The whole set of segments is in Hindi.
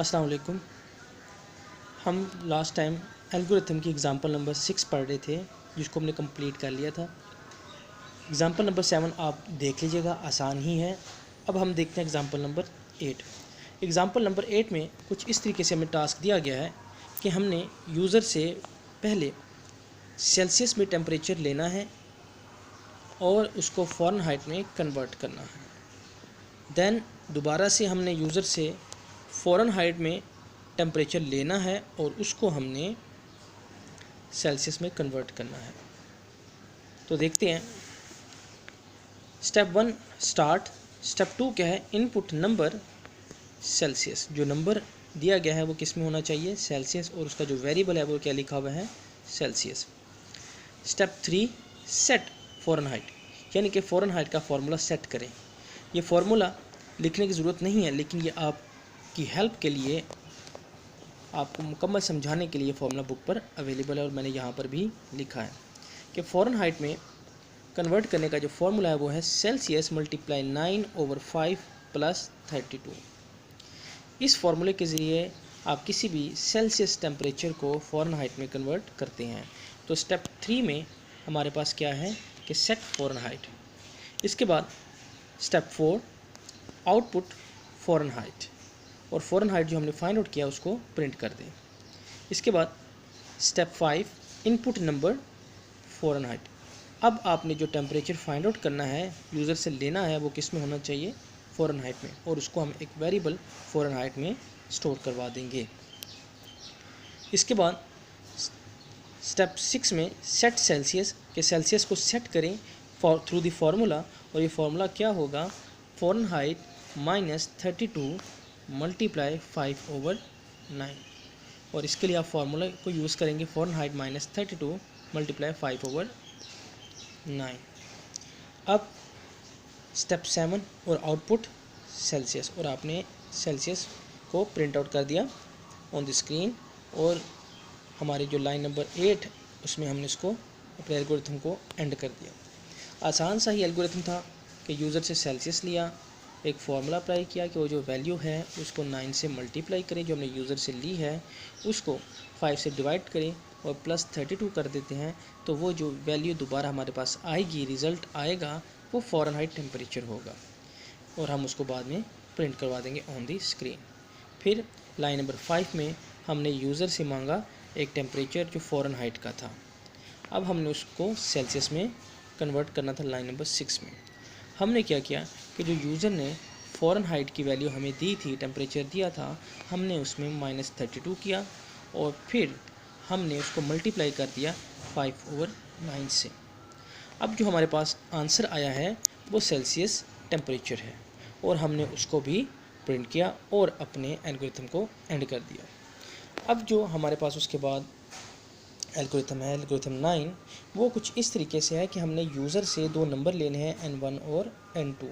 अस्सलाम वालेकुम। हम लास्ट टाइम एल्गोरिथम की एग्ज़ाम्पल नंबर 6 पढ़ रहे थे, जिसको हमने कंप्लीट कर लिया था। एग्ज़ाम्पल नंबर 7 आप देख लीजिएगा, आसान ही है। अब हम देखते हैं एग्ज़ाम्पल नंबर 8। एग्ज़ाम्पल नंबर 8 में कुछ इस तरीके से हमें टास्क दिया गया है कि हमने यूज़र से पहले सेल्सियस में टेम्परेचर लेना है और उसको फ़ारेनहाइट में कन्वर्ट करना है। देन दोबारा से हमने यूज़र से फ़ारेनहाइट में टेम्परेचर लेना है और उसको हमने सेल्सियस में कन्वर्ट करना है। तो देखते हैं। Step 1 start. स्टेप 2 क्या है? Input number Celsius. जो नंबर दिया गया है वो किस में होना चाहिए? सेल्सियस। और उसका जो वेरिएबल है वो क्या लिखा हुआ है? सेल्सियस। स्टेप 3 सेट फ़ारेनहाइट, यानी कि फ़ारेनहाइट का फार्मूला सेट करें। ये फार्मूला लिखने की ज़रूरत नहीं है, लेकिन ये आपकी हेल्प के लिए, आपको मुकम्मल समझाने के लिए फार्मूला बुक पर अवेलेबल है और मैंने यहाँ पर भी लिखा है कि फ़ारेनहाइट में कन्वर्ट करने का जो फार्मूला है वो है सेल्सियस मल्टीप्लाई 9/5 + 32। इस फार्मूले के ज़रिए आप किसी भी सेल्सियस टेम्परेचर को फ़ारेनहाइट में कन्वर्ट करते हैं। तो स्टेप 3 में हमारे पास क्या है कि सेट फ़ारेनहाइट। इसके बाद स्टेप 4 आउटपुट फ़ारेनहाइट, और फ़ारेनहाइट जो हमने फाइंड आउट किया उसको प्रिंट कर दें। इसके बाद स्टेप 5 इनपुट नंबर फ़ारेनहाइट। अब आपने जो टेम्परेचर फाइंड आउट करना है, यूज़र से लेना है, वो किस में होना चाहिए? फ़ारेनहाइट में, और उसको हम एक वेरिएबल फ़ारेनहाइट में स्टोर करवा देंगे। इसके बाद स्टेप 6 में सेट सेल्सियस, के सेल्सियस को सेट करें थ्रू द फार्मूला, और ये फार्मूला क्या होगा? फ़ारेनहाइट -32 × 5/9। और इसके लिए आप फार्मूला को यूज़ करेंगे फ़ारेनहाइट -32 × 5/9। अब स्टेप 7 और आउटपुट सेल्सियस, और आपने सेल्सियस को प्रिंट आउट कर दिया ऑन द स्क्रीन। और हमारी जो लाइन नंबर 8 उसमें हमने इसको अपने एल्गोरिथम को एंड कर दिया। आसान सा ही एल्गोरिथम था कि यूज़र से सेल्सियस लिया, एक फार्मूला अप्लाई किया कि वो जो वैल्यू है उसको 9 से मल्टीप्लाई करें, जो हमने यूज़र से ली है उसको 5 से डिवाइड करें और +32 कर देते हैं। तो वो जो वैल्यू दोबारा हमारे पास आएगी, रिज़ल्ट आएगा, वो फ़ारेनहाइट टेम्परेचर होगा, और हम उसको बाद में प्रिंट करवा देंगे ऑन दी स्क्रीन। फिर लाइन नंबर 5 में हमने यूज़र से मांगा एक टेम्परेचर जो फ़ारेनहाइट का था। अब हमने उसको सेल्सियस में कन्वर्ट करना था लाइन नंबर 6 में। हमने क्या किया कि जो यूज़र ने फ़ारेनहाइट की वैल्यू हमें दी थी, टेम्परेचर दिया था, हमने उसमें -32 किया और फिर हमने उसको मल्टीप्लाई कर दिया 5/9 से। अब जो हमारे पास आंसर आया है वो सेल्सियस टेम्परेचर है, और हमने उसको भी प्रिंट किया और अपने एल्गोरिथम को एंड कर दिया। अब जो हमारे पास उसके बाद एल्गोरिथम है, एल्गोरिथम 9, वो कुछ इस तरीके से है कि हमने यूज़र से 2 नंबर लेने हैं n1 और n2,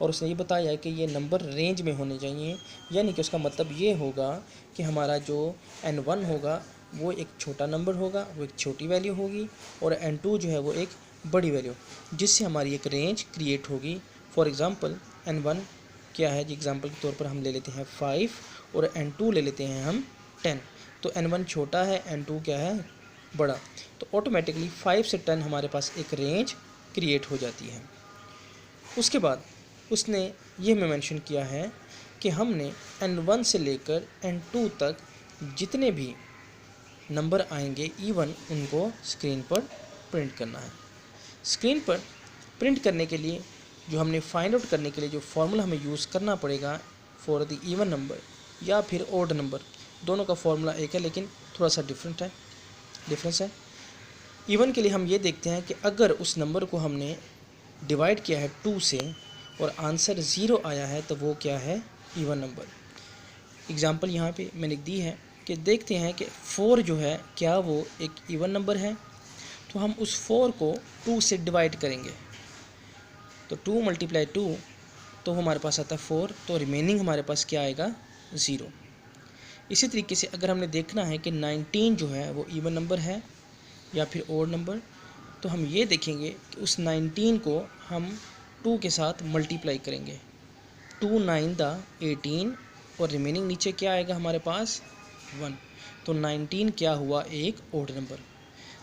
और उसने ये बताया कि ये नंबर रेंज में होने चाहिए। यानी कि उसका मतलब ये होगा कि हमारा जो n1 होगा वो एक छोटा नंबर होगा, वो एक छोटी वैल्यू होगी, और n2 जो है वो एक बड़ी वैल्यू, जिससे हमारी एक रेंज क्रिएट होगी। फॉर एग्ज़ाम्पल n1 क्या है जी, एग्ज़ाम्पल के तौर पर हम ले लेते हैं 5 और n2 ले लेते हैं हम 10। तो n1 छोटा है, n2 क्या है? बड़ा। तो ऑटोमेटिकली 5 से 10 हमारे पास एक रेंज क्रिएट हो जाती है। उसके बाद उसने ये हमें मेंशन किया है कि हमने n1 से लेकर n2 तक जितने भी नंबर आएंगे इवन, उनको स्क्रीन पर प्रिंट करना है। स्क्रीन पर प्रिंट करने के लिए जो हमने फाइंड आउट करने के लिए जो फार्मूला हमें यूज़ करना पड़ेगा फॉर द इवन नंबर या फिर ओड नंबर, दोनों का फार्मूला एक है लेकिन थोड़ा सा डिफरेंस है। इवन के लिए हम ये देखते हैं कि अगर उस नंबर को हमने डिवाइड किया है 2 से और आंसर 0 आया है तो वो क्या है? Even number. एग्जांपल यहाँ पे मैंने दी है कि देखते हैं कि 4 जो है क्या वो एक इवन नंबर है। तो हम उस 4 को 2 से डिवाइड करेंगे, तो 2 × 2 तो हमारे पास आता है 4, तो रिमेनिंग हमारे पास क्या आएगा? 0। इसी तरीके से अगर हमने देखना है कि 19 जो है वो इवन नंबर है या फिर ओड नंबर, तो हम ये देखेंगे कि उस 19 को हम 2 के साथ मल्टीप्लाई करेंगे। 2 × 9 = 18 और रिमेनिंग नीचे क्या आएगा हमारे पास 1। तो 19 क्या हुआ, एक ओड नंबर।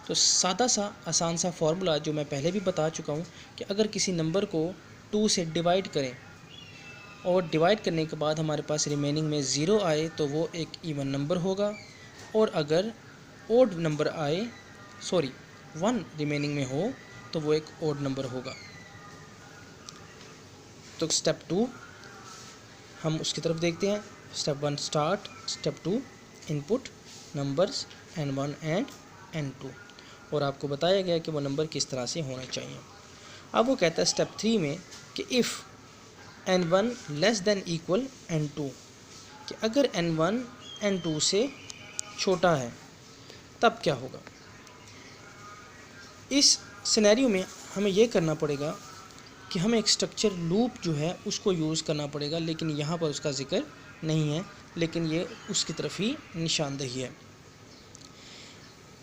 तो सादा सा आसान सा फॉर्मूला जो मैं पहले भी बता चुका हूँ कि अगर किसी नंबर को 2 से डिवाइड करें और डिवाइड करने के बाद हमारे पास रिमेनिंग में 0 आए तो वो एक इवन नंबर होगा, और अगर ओड नंबर आए 1 रिमेनिंग में हो तो वो एक ओड नंबर होगा। तो स्टेप 2 हम उसकी तरफ देखते हैं। Step 1 start, step 2 input numbers n1 and n2, और आपको बताया गया कि वो नंबर किस तरह से होना चाहिए। अब वो कहता है स्टेप 3 में कि if n1 less than equal n2, कि अगर n1 n2 से छोटा है तब क्या होगा। इस सिनेरियो में हमें ये करना पड़ेगा कि हमें एक स्ट्रक्चर लूप जो है उसको यूज़ करना पड़ेगा, लेकिन यहाँ पर उसका जिक्र नहीं है, लेकिन ये उसकी तरफ ही निशानदेही है।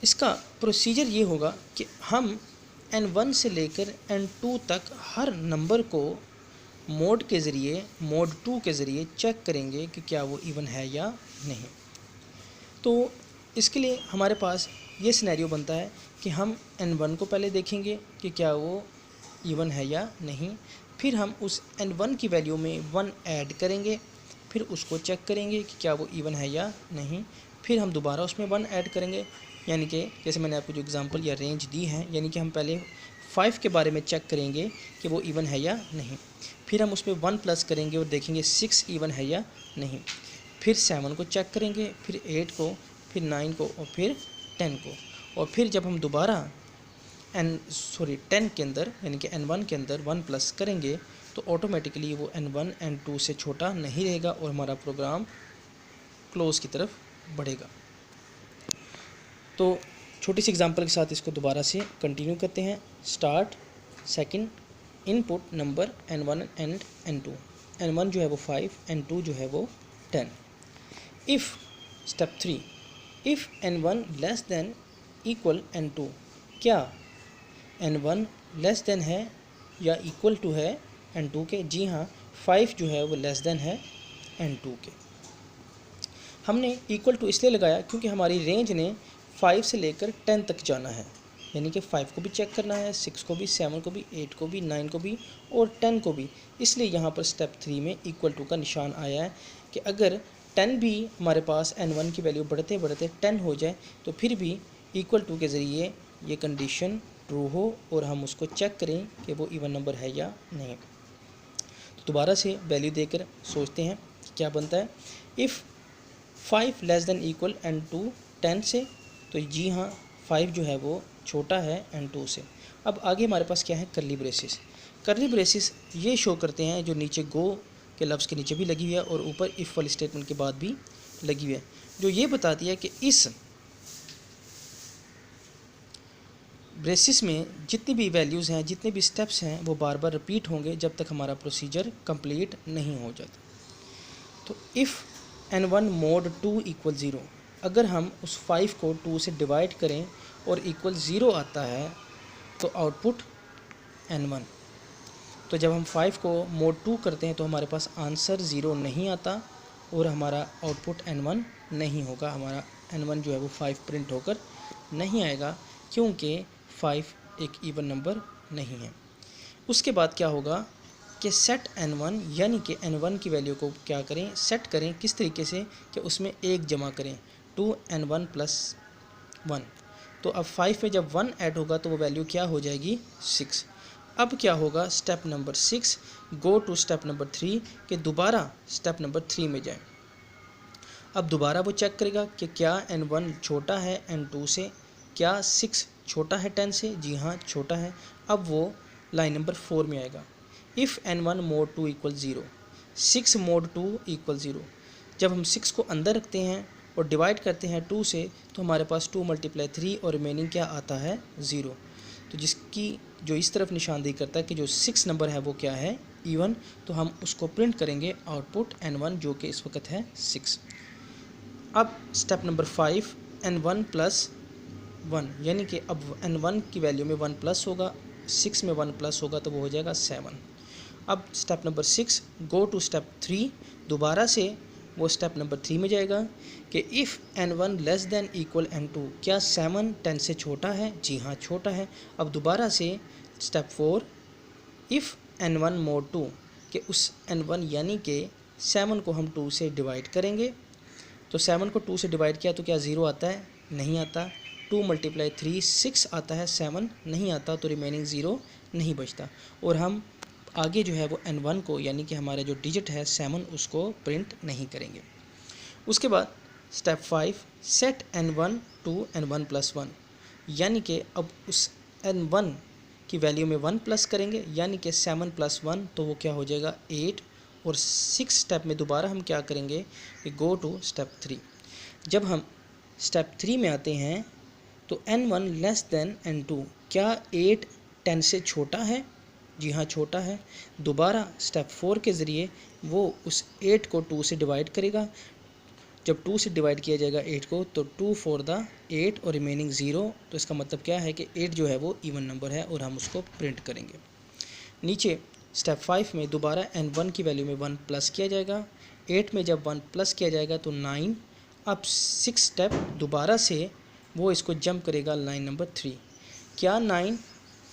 इसका प्रोसीजर ये होगा कि हम n1 से लेकर n2 तक हर नंबर को मोड के ज़रिए, मोड 2 के ज़रिए चेक करेंगे कि क्या वो इवन है या नहीं। तो इसके लिए हमारे पास ये सिनेरियो बनता है कि हम n1 को पहले देखेंगे कि क्या वो इवन है या नहीं, फिर हम उस n1 की वैल्यू में 1 ऐड करेंगे, फिर उसको चेक करेंगे कि क्या वो इवन है या नहीं, फिर हम दोबारा उसमें 1 ऐड करेंगे, यानी कि जैसे मैंने आपको जो एग्जांपल या रेंज दी है, यानी कि हम पहले 5 के बारे में चेक करेंगे कि वो इवन है या नहीं, फिर हम उसमें 1 प्लस करेंगे और देखेंगे 6 इवन है या नहीं, फिर 7 को चेक करेंगे, फिर 8 को, फिर 9 को और फिर 10 को, और फिर जब हम दोबारा 10 के अंदर यानी कि n1 के अंदर 1 प्लस करेंगे तो ऑटोमेटिकली वो n1 n2 से छोटा नहीं रहेगा और हमारा प्रोग्राम क्लोज की तरफ बढ़ेगा। तो छोटी सी एग्जांपल के साथ इसको दोबारा से कंटिन्यू करते हैं। Start, second input number n1 and n2, n1 जो है वो 5, n2 जो है वो 10। If step 3, if n1 less than equal n2, क्या n1 लेस देन है या इक्वल टू है n2 के। जी हाँ, 5 जो है वो लेस देन है n2 के। हमने इक्वल टू इसलिए लगाया क्योंकि हमारी रेंज ने 5 से लेकर 10 तक जाना है, यानी कि 5 को भी चेक करना है, 6 को भी, 7 को भी, 8 को भी, 9 को भी और 10 को भी। इसलिए यहाँ पर स्टेप 3 में इक्वल टू का निशान आया है कि अगर 10 भी हमारे पास n1 की वैल्यू बढ़ते बढ़ते 10 हो जाए तो फिर भी इक्वल टू के ज़रिए ये कंडीशन ट्रू हो और हम उसको चेक करें कि वो इवन नंबर है या नहीं। तो दोबारा से वैल्यू देकर सोचते हैं क्या बनता है। If 5 less than equal n2 10 से, तो जी हाँ 5 जो है वो छोटा है n2 से। अब आगे हमारे पास क्या है, कर्ली ब्रेसिस। कर्ली ब्रेसिस ये शो करते हैं जो नीचे गो के लफ्ज़ के नीचे भी लगी हुई है और ऊपर इफ़ वाली स्टेटमेंट के बाद भी लगी हुई है, जो ये बताती है कि इस ब्रेसिस में जितनी भी वैल्यूज़ हैं, जितने भी स्टेप्स हैं वो बार बार रिपीट होंगे जब तक हमारा प्रोसीजर कंप्लीट नहीं हो जाता। तो इफ़ n1 mod 2 इक्वल 0, अगर हम उस 5 को 2 से डिवाइड करें और इक्वल 0 आता है तो आउटपुट n1। तो जब हम 5 को mod 2 करते हैं तो हमारे पास आंसर 0 नहीं आता और हमारा आउटपुट n1 नहीं होगा, हमारा n1 जो है वो 5 प्रिंट होकर नहीं आएगा क्योंकि 5 एक इवन नंबर नहीं है। उसके बाद क्या होगा कि सेट n1 यानी कि n1 की वैल्यू को क्या करें, सेट करें किस तरीके से कि उसमें 1 जमा करें, 2n1 + 1। तो अब 5 में जब 1 ऐड होगा तो वो वैल्यू क्या हो जाएगी 6। अब क्या होगा, step number 6 go to step number 3 कि दोबारा स्टेप नंबर 3 में जाएं। अब दोबारा वो चेक करेगा कि क्या n1 छोटा है n2 से, क्या 6 छोटा है 10 से, जी हाँ छोटा है। अब वो लाइन नंबर 4 में आएगा। If n1 mod 2 equal 0, 6 mod 2 equal 0। जब हम 6 को अंदर रखते हैं और डिवाइड करते हैं 2 से तो हमारे पास 2 × 3 और रिमेनिंग क्या आता है 0। तो जिसकी जो इस तरफ निशानदेही करता है कि जो 6 नंबर है वो क्या है इवन, तो हम उसको प्रिंट करेंगे आउटपुट n1 जो कि इस वक्त है 6। अब स्टेप नंबर 5 n1 + 1, यानी कि अब n1 की वैल्यू में 1 प्लस होगा, 6 में 1 प्लस होगा तो वो हो जाएगा 7। अब step number 6 go to step 3, दोबारा से वो स्टेप नंबर 3 में जाएगा कि if n1 less than equal n2, क्या 7 10 से छोटा है? जी हाँ, छोटा है। अब दोबारा से स्टेप 4, इफ़ n1 मोड 2, कि उस n1 यानी कि 7 को हम 2 से डिवाइड करेंगे। तो 7 को 2 से डिवाइड किया तो क्या 0 आता है? नहीं आता। 2 × 3 6 आता है, 7 नहीं आता, तो रिमेनिंग 0 नहीं बचता। और हम आगे जो है वो n1 को, यानी कि हमारा जो डिजिट है 7, उसको प्रिंट नहीं करेंगे। उसके बाद step 5, set n1 to n1 + 1, यानी कि अब उस n1 की वैल्यू में 1 प्लस करेंगे, यानी कि 7 + 1, तो वो क्या हो जाएगा 8। और 6 स्टेप में दोबारा हम क्या करेंगे कि गो टू स्टेप 3। जब हम स्टेप 3 में आते हैं तो n1 लेस देन n2, क्या 8 10 से छोटा है? जी हाँ, छोटा है। दोबारा स्टेप 4 के ज़रिए वो उस 8 को 2 से डिवाइड करेगा। जब 2 से डिवाइड किया जाएगा 8 को, तो 2 4 द 8 और रिमेनिंग 0। तो इसका मतलब क्या है कि 8 जो है वो इवन नंबर है और हम उसको प्रिंट करेंगे। नीचे स्टेप 5 में दोबारा n1 की वैल्यू में 1 प्लस किया जाएगा। 8 में जब 1 प्लस किया जाएगा तो 9। अब 6 स्टेप दोबारा से वो इसको जंप करेगा लाइन नंबर 3। क्या 9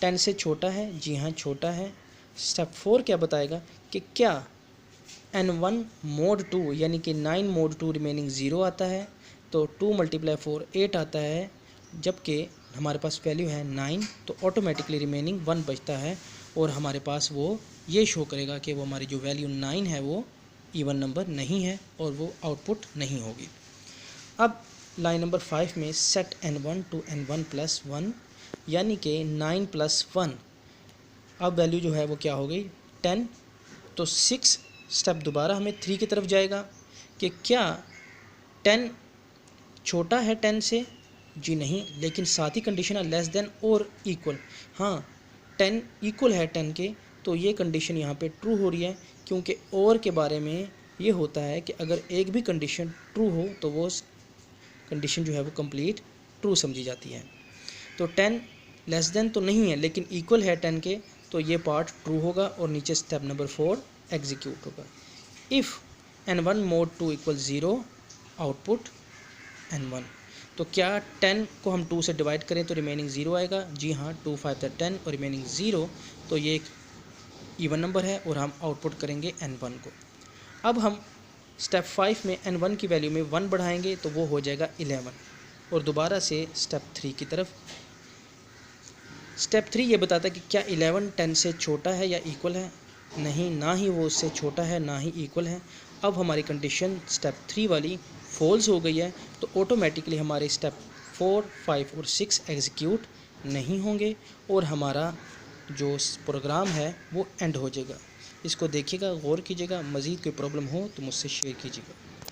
10 से छोटा है? जी हाँ, छोटा है। स्टेप 4 क्या बताएगा कि क्या n1 मोड 2, यानी कि 9 मोड 2 रिमेनिंग 0 आता है। तो 2 × 4 8 आता है, जबकि हमारे पास वैल्यू है 9, तो ऑटोमेटिकली रिमेनिंग 1 बचता है और हमारे पास वो ये शो करेगा कि वो हमारी जो वैल्यू 9 है वो इवन नंबर नहीं है और वो आउटपुट नहीं होगी। अब लाइन नंबर 5 में सेट n1 टू n1 + 1, यानी कि 9 + 1, अब वैल्यू जो है वो क्या हो गई 10। तो 6 स्टेप दोबारा हमें 3 की तरफ जाएगा कि क्या 10 छोटा है 10 से? जी नहीं, लेकिन साथ ही कंडीशन है लेस देन और इक्वल। हाँ, 10 इक्वल है 10 के, तो ये कंडीशन यहाँ पे ट्रू हो रही है, क्योंकि और के बारे में ये होता है कि अगर एक भी कंडीशन ट्रू हो तो वो कंडीशन जो है वो कंप्लीट ट्रू समझी जाती है। तो 10 लेस देन तो नहीं है, लेकिन इक्वल है 10 के, तो ये पार्ट ट्रू होगा और नीचे स्टेप नंबर 4 एग्जीक्यूट होगा। If n1 mode 2 = 0, output n1। तो क्या 10 को हम 2 से डिवाइड करें तो रिमेनिंग 0 आएगा? जी हाँ, 2 5 = 10 और रिमेनिंग 0, तो ये एक इवन नंबर है और हम आउटपुट करेंगे n1 को। अब हम स्टेप 5 में n1 की वैल्यू में 1 बढ़ाएंगे तो वो हो जाएगा 11। और दोबारा से स्टेप 3 की तरफ। स्टेप 3 ये बताता है कि क्या 11 10 से छोटा है या इक्वल है? नहीं, ना ही वो उससे छोटा है ना ही इक्वल है। अब हमारी कंडीशन स्टेप 3 वाली फॉल्स हो गई है, तो ऑटोमेटिकली हमारे स्टेप 4 5 और 6 एग्जीक्यूट नहीं होंगे और हमारा जो प्रोग्राम है वो एंड हो जाएगा। इसको देखिएगा, गौर कीजिएगा। मज़ीद कोई प्रॉब्लम हो तो मुझसे शेयर कीजिएगा।